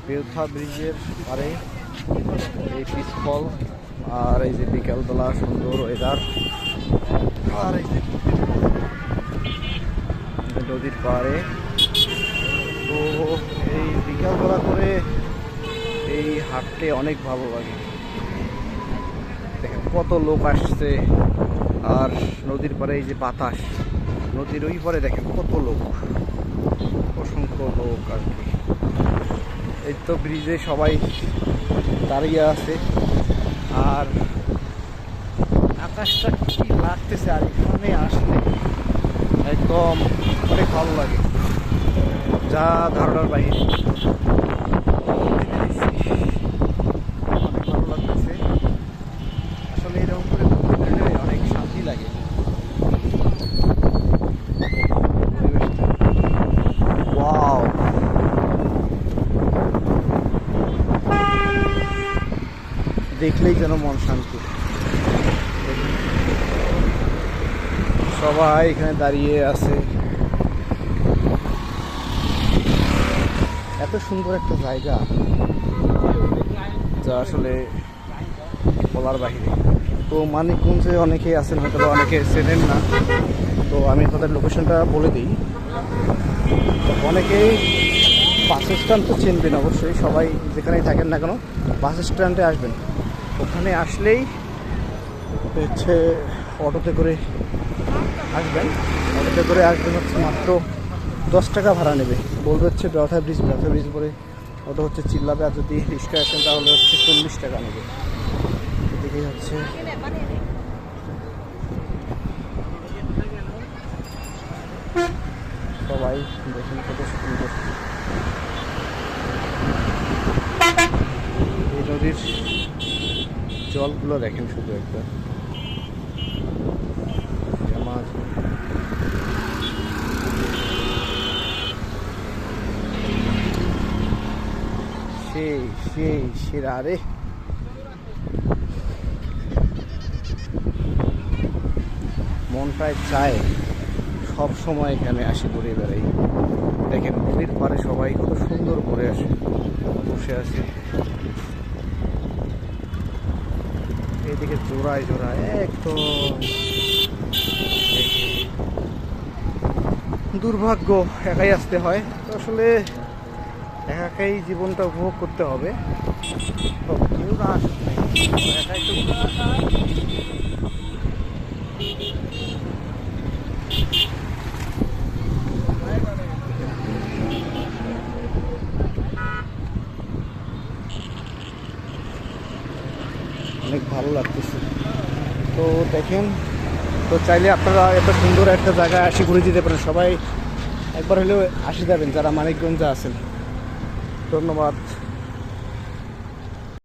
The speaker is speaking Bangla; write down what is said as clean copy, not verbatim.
বেউথা ব্রিজের পারে এই পিসফল, আর এই যে বিকালবেলা সুন্দর ওয়েদার, আর এই যে নদীর পাড়ে। তো এই বিকালবেলা করে এই হাঁটতে অনেক ভালো লাগে। দেখেন কত লোক আসছে, আর নদীর পাড়ে এই যে বাতাস, নদীর ওই পারে দেখেন কত লোক, অসংখ্য লোক আর কি। এই তো ব্রিজে সবাই দাঁড়িয়ে আছে, আর আকাশটা কি লাগতেছে, আর এখানে আসলে একদম অনেক ভালো লাগে, যা ধারণার বাইরে। অনেক ভালো লাগতেছে আসলে, এরকম করে অনেক শান্তি লাগে। ওয়াও, দেখলেই যেন মন শান্তি। সবাই এখানে দাঁড়িয়ে আছে, এত সুন্দর একটা জায়গা যা আসলে বলার বাহিরে। তো মানিকগঞ্জে অনেকে আছেন, হয়তো অনেকে চেনেন না, তো আমি তাদের লোকেশনটা বলে দিই। অনেকেই বাস স্ট্যান্ড তো চিনবেন অবশ্যই, সবাই যেখানেই থাকেন না কেন বাস স্ট্যান্ডে আসবেন। ওখানে আসলেই হচ্ছে অটোতে করে আসবেন, হচ্ছে মাত্র 10 টাকা ভাড়া নেবে। বলবে হচ্ছে বেউথা ব্রিজ পরে অটো হচ্ছে চিল্লাবে, আর যদি রিক্সা আসেন তাহলে হচ্ছে 40 টাকা নেবে। এদিকে হচ্ছে সবাই দেখেন কত সুন্দর এই নদীর জলগুলো, দেখেন শুধু একবার। সেরা রে, মনটায় চায় সব সময় এখানে আসি, ঘুরে বেড়াই। দেখেন নদীর পাড়ে সবাই কত সুন্দর করে আসে, বসে আছে। এইদিকে জোড়ায় জোড়ায় একদম। দুর্ভাগ্য, একাই আসতে হয় তো, আসলে একাই জীবনটা উপভোগ করতে হবে। কেউ না আসলে একাই তো অনেক ভালো লাগতেছে। তো দেখেন, তো চাইলে আপনারা এত সুন্দর একটা জায়গায় আসি ঘুরে দিতে পারেন। সবাই একবার হলেও আসি যাবেন যারা মানিকগঞ্জে আছেন। ধন্যবাদ।